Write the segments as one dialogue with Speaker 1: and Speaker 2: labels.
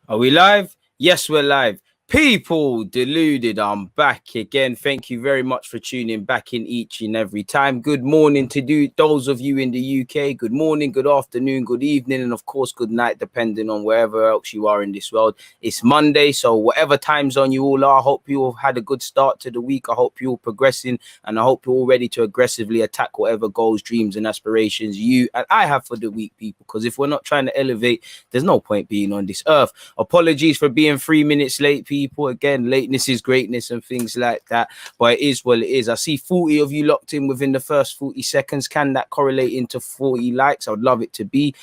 Speaker 1: Are we live? Yes, we're live. People, deluded. I'm back again. Thank you very much for tuning back in each and every time. Good morning to those of you in the UK. Good morning, good afternoon, good evening, and of course, good night, depending on wherever else you are in this world. It's Monday, so whatever time zone you all are, I hope you all have had a good start to the week. I hope you're all progressing, and I hope you're all ready to aggressively attack whatever goals, dreams, and aspirations you and I have for the week, people. Because if we're not trying to elevate, there's no point being on this earth. Apologies for being 3 minutes late, people. Again, lateness is greatness and things like that. But it is what it is. I see 40 of you locked in within the first 40 seconds. Can that correlate into 40 likes? I would love it to be.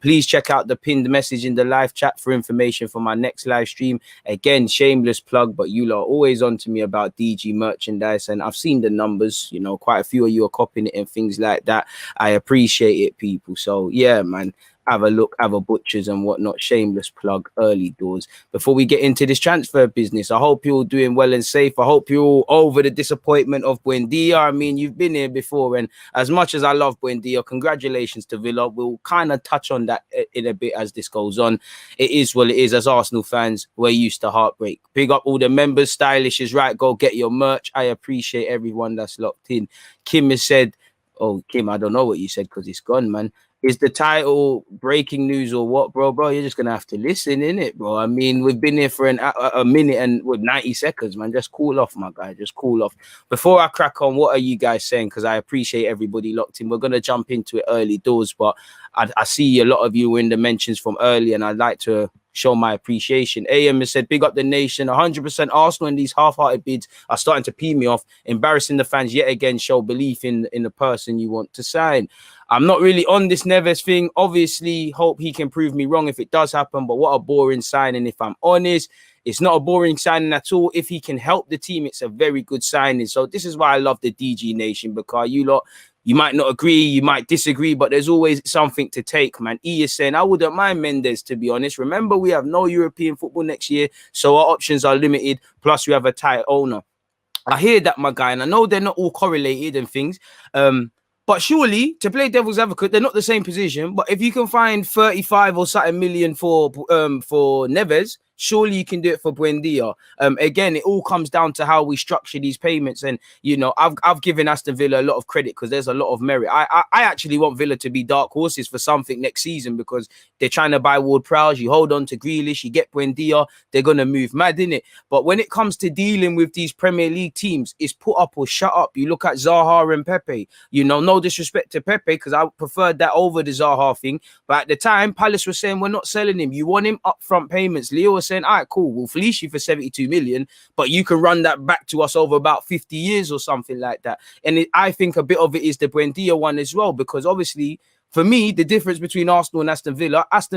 Speaker 1: Please check out the pinned message in the live chat for information for my next live stream. Again, shameless plug, but you lot are always on to me about DG merchandise, and I've seen the numbers. You know, quite a few of you are copying it and things like that. I appreciate it, people. So yeah, man, have a look, have a butchers and whatnot. Shameless plug, early doors. Before we get into this transfer business, I hope you're all doing well and safe. I hope you're all over the disappointment of Buendia. I mean, you've been here before, and as much as I love Buendia, congratulations to Villa. We'll kind of touch on that in a bit as this goes on. It is what it is. As Arsenal fans, we're used to heartbreak. Big up all the members. Stylish is right. Go get your merch. I appreciate everyone that's locked in. Kim has said, oh, Kim, I don't know what you said because it's gone, man. Is the title breaking news or what, bro? Bro, you're just gonna have to listen, innit, bro? I mean, we've been here for a minute and with 90 seconds, man. Just cool off, my guy. Just cool off. Before I crack on, what are you guys saying? Because I appreciate everybody locked in. We're gonna jump into it early doors, but I see a lot of you in the mentions from early, and I'd like to show my appreciation. AM has said, big up the nation. 100% Arsenal, and these half-hearted bids are starting to pee me off. Embarrassing the fans yet again. Show belief in the person you want to sign. I'm not really on this Neves thing. Obviously, hope he can prove me wrong if it does happen. But what a boring signing, if I'm honest. It's not a boring signing at all. If he can help the team, it's a very good signing. So this is why I love the DG Nation, because you lot, you might not agree, you might disagree, but there's always something to take, man. E is saying, I wouldn't mind Mendes, to be honest. Remember, we have no European football next year, so our options are limited. Plus, we have a tight owner. I hear that, my guy, and I know they're not all correlated and things. But surely, to play devil's advocate, they're not the same position. But if you can find 35 or something million for Neves, surely you can do it for Buendia. Again, it all comes down to how we structure these payments. And, you know, I've given Aston Villa a lot of credit because there's a lot of merit. I actually want Villa to be dark horses for something next season because they're trying to buy Ward-Prowse. You hold on to Grealish, you get Buendia, they're going to move mad, innit? But when it comes to dealing with these Premier League teams, it's put up or shut up. You look at Zaha and Pepe. You know, no disrespect to Pepe because I preferred that over the Zaha thing. But at the time, Palace was saying, we're not selling him. You want him upfront payments. Leo was saying, all right, cool, we'll fleece you for 72 million, but you can run that back to us over about 50 years or something like that. And I think a bit of it is the Buendia one as well, because obviously, for me, the difference between Arsenal and Aston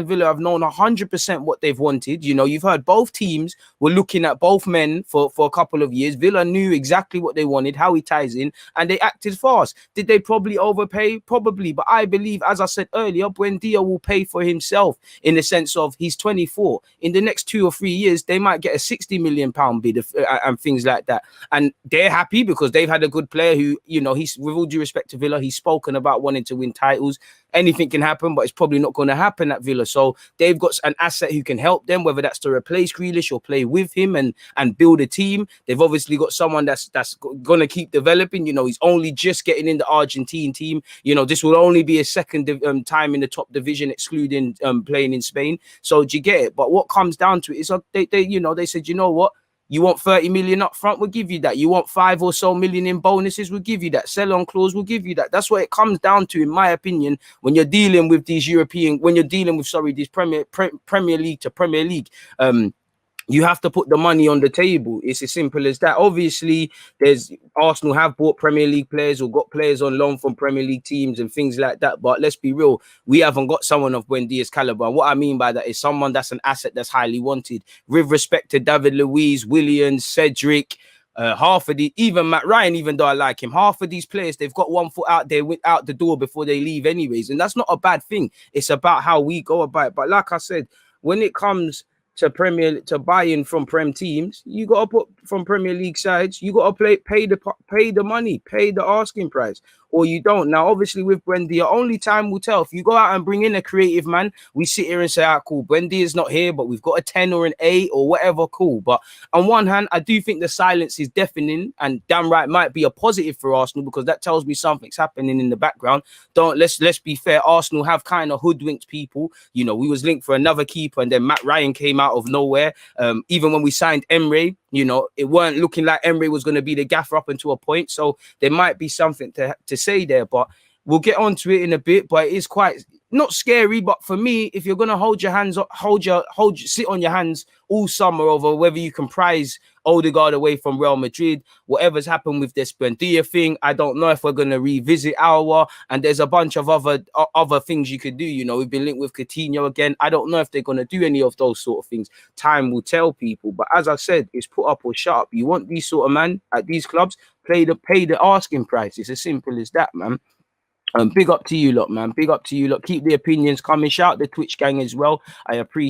Speaker 1: Villa have known 100% what they've wanted. You know, you've heard both teams were looking at both men for a couple of years. Villa knew exactly what they wanted, how he ties in, and they acted fast. Did they probably overpay? Probably. But I believe, as I said earlier, Buendia will pay for himself in the sense of he's 24. In the next 2 or 3 years, they might get a £60 million bid and things like that. And they're happy because they've had a good player who, you know, he's, with all due respect to Villa, he's spoken about wanting to win titles. Anything can happen, but it's probably not going to happen at Villa. So they've got an asset who can help them, whether that's to replace Grealish or play with him and build a team. They've obviously got someone that's going to keep developing. You know, he's only just getting in the Argentine team. You know, this will only be a second time in the top division, excluding playing in Spain. So do you get it? But what comes down to it is they said, you know what? You want 30 million up front, we'll give you that. You want 5 or so million in bonuses, we'll give you that. Sell-on clause, we'll give you that. That's what it comes down to, in my opinion, when you're dealing with these these Premier League to Premier League. You have to put the money on the table. It's as simple as that. Obviously, Arsenal have bought Premier League players or got players on loan from Premier League teams and things like that. But let's be real, we haven't got someone of Buendia's caliber. And what I mean by that is someone that's an asset that's highly wanted. With respect to David Luiz, Williams, Cedric, half of even Matt Ryan, even though I like him, half of these players, they've got one foot out there out the door before they leave anyways. And that's not a bad thing. It's about how we go about it. But like I said, when it comes to buying from Prem teams, you got to put from Premier League sides, you got to pay the money, pay the asking price. or you don't. Now, obviously, with Buendia, only time will tell. If you go out and bring in a creative man, we sit here and say, ah, cool, Buendia is not here, but we've got a 10 or an 8 or whatever, cool. But on one hand, I do think the silence is deafening, and damn right might be a positive for Arsenal, because that tells me something's happening in the background. Let's be fair, Arsenal have kind of hoodwinked people. You know, we was linked for another keeper, and then Matt Ryan came out of nowhere. Even when we signed Emre, you know, it weren't looking like Emre was going to be the gaffer up until a point. So there might be something to say there, but we'll get onto it in a bit. But it is quite not scary, but for me, if you're gonna hold your hands, sit on your hands all summer over whether you can prize Odegaard away from Real Madrid, whatever's happened with this Buendia thing, I don't know if we're gonna revisit our, and there's a bunch of other things you could do. You know, we've been linked with Coutinho again. I don't know if they're gonna do any of those sort of things. Time will tell, people. But as I said, it's put up or shut up. You want these sort of man at these clubs, pay the asking price. It's as simple as that, man. Big up to you lot, man. Big up to you lot. Keep the opinions coming. Shout the Twitch gang as well. I appreciate